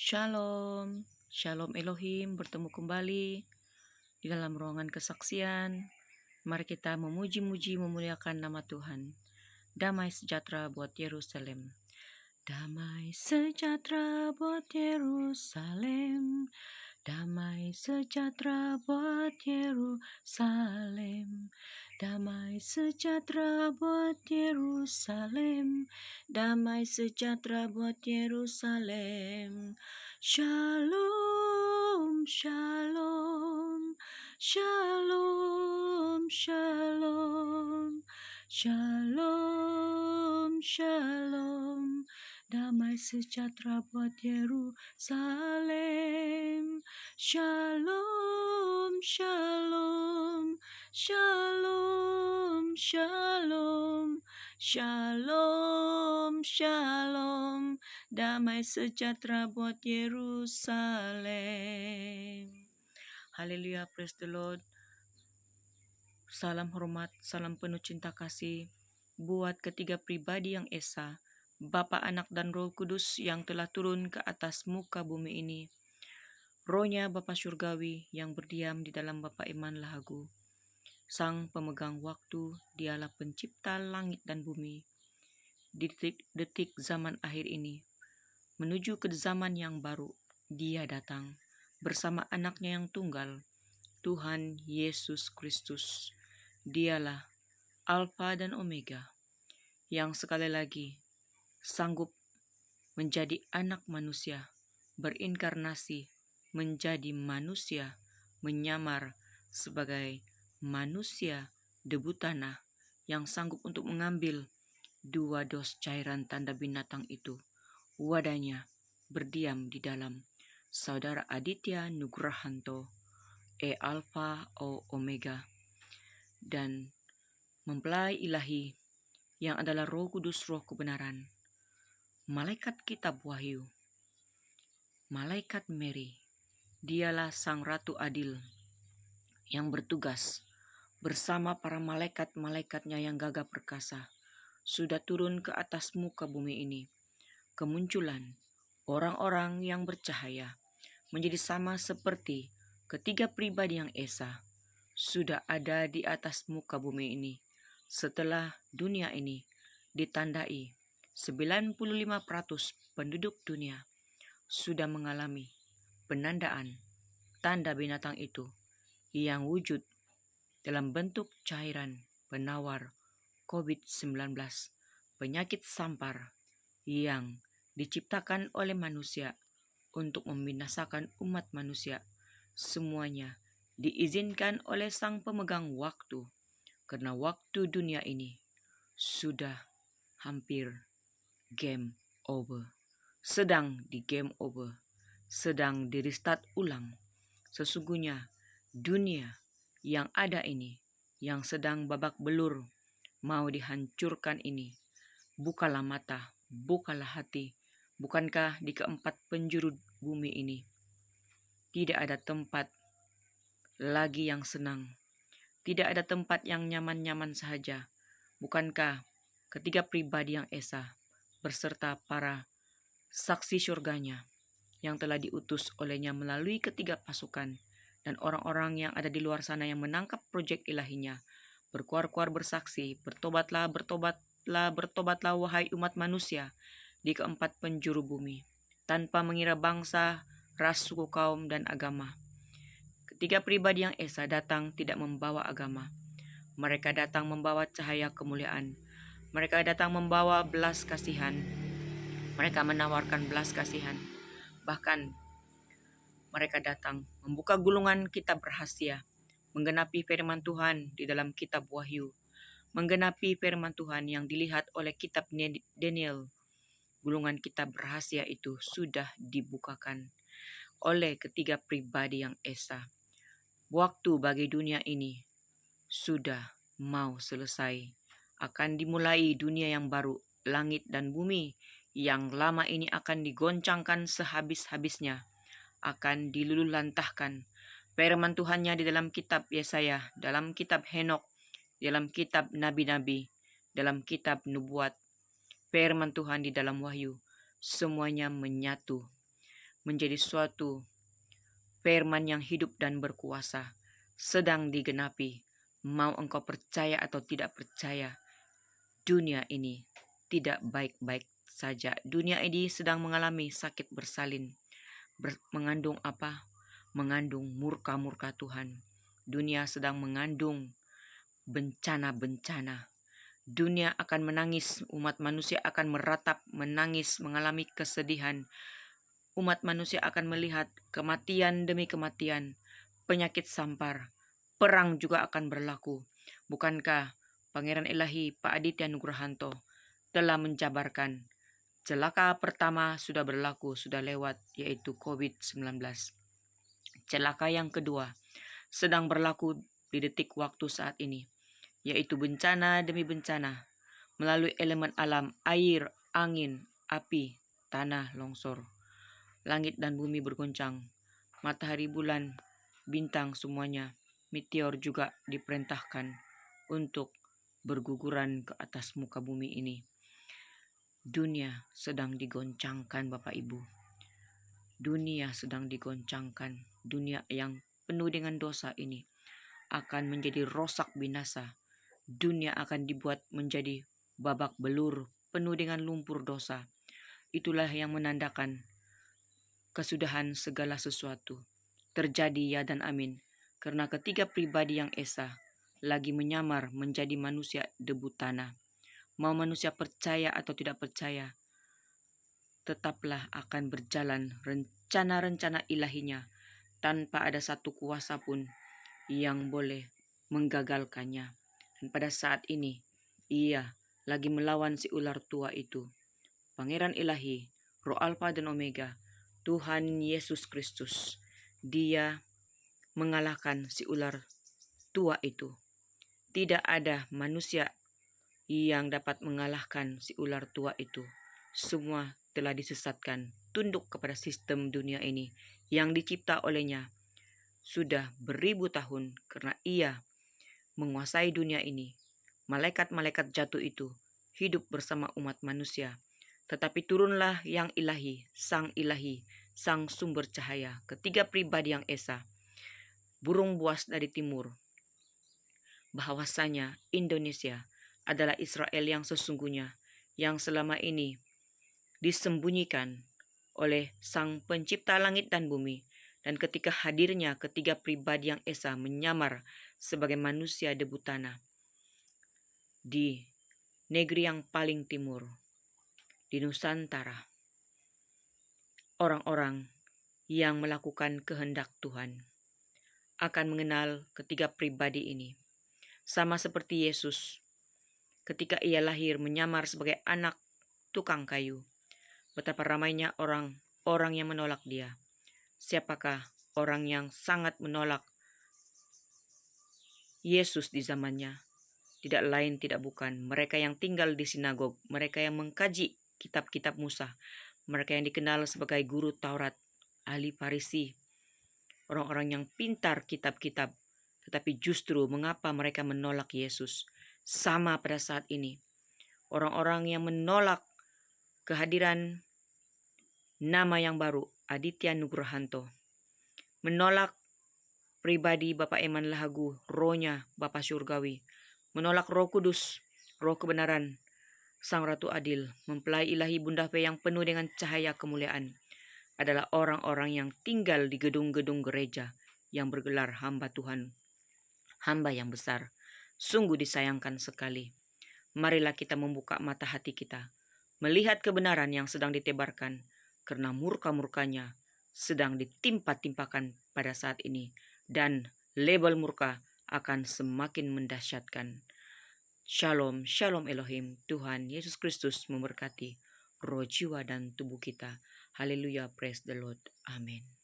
Shalom, Shalom Elohim, bertemu kembali di dalam ruangan kesaksian. Mari kita memuji-muji memuliakan nama Tuhan. Damai sejahtera buat Yerusalem. Damai sejahtera buat Yerusalem. Damai sejahtera buat Yerusalem. Damai sejahtera buat Yerusalem. Damai sejahtera buat Yerusalem. Shalom, shalom, shalom, shalom, shalom, shalom. Damai sejahtera buat Yerusalem. Shalom, shalom, shalom, shalom, shalom, shalom. Damai sejahtera buat Yerusalem. Haleluya, praise the Lord. Salam hormat, salam penuh cinta kasih buat ketiga pribadi yang esa, Bapa, Anak, dan Roh Kudus yang telah turun ke atas muka bumi ini. Rohnya Bapa Surgawi yang berdiam di dalam Bapa Iman Lahagu. Sang pemegang waktu, dialah pencipta langit dan bumi. Di detik-detik zaman akhir ini, menuju ke zaman yang baru, Dia datang bersama anaknya yang tunggal, Tuhan Yesus Kristus. Dialah Alfa dan Omega, yang sekali lagi sanggup menjadi anak manusia, berinkarnasi, menjadi manusia, menyamar sebagai manusia debu tanah, yang sanggup untuk mengambil 2 dos cairan tanda binatang itu. Wadahnya berdiam di dalam Saudara Aditya Nugrahanto, Alfa O Omega, dan mempelai ilahi yang adalah Roh Kudus, Roh kebenaran, malaikat kitab Wahyu, malaikat Mary. Dialah Sang Ratu Adil yang bertugas bersama para malaikat-malaikatnya yang gagah perkasa, sudah turun ke atas muka bumi ini. Kemunculan orang-orang yang bercahaya menjadi sama seperti ketiga pribadi yang esa sudah ada di atas muka bumi ini. Setelah dunia ini ditandai, 95% penduduk dunia sudah mengalami penandaan tanda binatang itu yang wujud dalam bentuk cairan penawar COVID-19, penyakit sampar yang diciptakan oleh manusia untuk membinasakan umat manusia. Semuanya diizinkan oleh Sang Pemegang Waktu, karena waktu dunia ini sudah hampir game over, sedang di game over, sedang di restart ulang. Sesungguhnya dunia yang ada ini, yang sedang babak belur, mau dihancurkan ini, bukalah mata, bukalah hati. Bukankah di keempat penjuru bumi ini tidak ada tempat lagi yang senang, tidak ada tempat yang nyaman-nyaman saja? Bukankah ketiga pribadi yang esa berserta para saksi surganya yang telah diutus olehnya melalui ketiga pasukan dan orang-orang yang ada di luar sana yang menangkap proyek ilahinya, berkuar-kuar bersaksi, bertobatlah, bertobatlah, bertobatlah wahai umat manusia di keempat penjuru bumi, tanpa mengira bangsa, ras, suku, kaum, dan agama. Ketiga pribadi yang esa datang tidak membawa agama. Mereka datang membawa cahaya kemuliaan. Mereka datang membawa belas kasihan. Mereka menawarkan belas kasihan. Bahkan mereka datang membuka gulungan kitab rahasia, menggenapi firman Tuhan di dalam kitab Wahyu, menggenapi firman Tuhan yang dilihat oleh kitab Daniel. Gulungan kitab rahasia itu sudah dibukakan oleh ketiga pribadi yang esa. Waktu bagi dunia ini sudah mau selesai. Akan dimulai dunia yang baru, langit dan bumi yang lama ini akan digoncangkan sehabis-habisnya, akan diluluhlantahkan. Firman Tuhannya di dalam kitab Yesaya, dalam kitab Henok, dalam kitab nabi-nabi, dalam kitab nubuat, firman Tuhan di dalam Wahyu, semuanya menyatu. menjadi suatu firman yang hidup dan berkuasa, sedang digenapi. Mau engkau percaya atau tidak percaya, dunia ini tidak baik-baik saja. Dunia ini sedang mengalami sakit bersalin. Mengandung apa? Mengandung murka-murka Tuhan. Dunia sedang mengandung bencana-bencana. Dunia akan menangis, umat manusia akan meratap, menangis, mengalami kesedihan. Umat manusia akan melihat kematian demi kematian, penyakit sampar, perang juga akan berlaku. Bukankah Pangeran Ilahi Pak Aditya Nugrahanto telah menjabarkan celaka pertama sudah berlaku, sudah lewat, yaitu COVID-19. Celaka yang kedua sedang berlaku di detik waktu saat ini, yaitu bencana demi bencana melalui elemen alam, air, angin, api, tanah, longsor. Langit dan bumi bergoncang, matahari, bulan, bintang semuanya, meteor juga diperintahkan untuk berguguran ke atas muka bumi ini. Dunia sedang digoncangkan, Bapak Ibu. Dunia sedang digoncangkan. Dunia yang penuh dengan dosa ini akan menjadi rosak binasa. Dunia akan dibuat menjadi babak belur, penuh dengan lumpur dosa. Itulah yang menandakan kesudahan segala sesuatu. Terjadi ya dan amin. Karena ketiga pribadi yang esa lagi menyamar menjadi manusia debu tanah. Mau manusia percaya atau tidak percaya, tetaplah akan berjalan rencana-rencana ilahinya tanpa ada satu kuasa pun yang boleh menggagalkannya. Dan pada saat ini, ia lagi melawan si ular tua itu. Pangeran Ilahi, Roh Alfa dan Omega, Tuhan Yesus Kristus. Dia mengalahkan si ular tua itu. Tidak ada manusia yang dapat mengalahkan si ular tua itu. Semua telah disesatkan, tunduk kepada sistem dunia ini yang dicipta olehnya sudah beribu tahun, karena ia menguasai dunia ini. Malaikat-malaikat jatuh itu hidup bersama umat manusia. Tetapi turunlah yang ilahi, sang sumber cahaya, ketiga pribadi yang esa, burung buas dari timur, bahwasanya Indonesia adalah Israel yang sesungguhnya, yang selama ini disembunyikan oleh Sang Pencipta langit dan bumi. Dan ketika hadirnya ketiga pribadi yang esa menyamar sebagai manusia debu tanah di negeri yang paling timur, di Nusantara, orang-orang yang melakukan kehendak Tuhan akan mengenal ketiga pribadi ini. Sama seperti Yesus ketika ia lahir menyamar sebagai anak tukang kayu. Betapa ramainya orang yang menolak dia. Siapakah orang yang sangat menolak Yesus di zamannya? Tidak lain tidak bukan mereka yang tinggal di sinagog, mereka yang mengkaji kitab-kitab Musa, mereka yang dikenal sebagai guru Taurat, ahli Farisi, orang-orang yang pintar kitab-kitab. Tetapi justru mengapa mereka menolak Yesus? Sama pada saat ini, orang-orang yang menolak kehadiran nama yang baru, Aditya Nugrahanto, menolak pribadi Bapak Eman Lahagu, rohnya Bapak Surgawi, menolak Roh Kudus, Roh kebenaran, Sang Ratu Adil, mempelai ilahi Bunda Fe yang penuh dengan cahaya kemuliaan, adalah orang-orang yang tinggal di gedung-gedung gereja yang bergelar hamba Tuhan, hamba yang besar. Sungguh disayangkan sekali. Marilah kita membuka mata hati kita, melihat kebenaran yang sedang ditebarkan, karena murka-murkanya sedang ditimpa-timpakan pada saat ini, dan label murka akan semakin mendahsyatkan. Shalom, shalom Elohim, Tuhan Yesus Kristus memberkati roh, jiwa, dan tubuh kita. Haleluya, praise the Lord. Amin.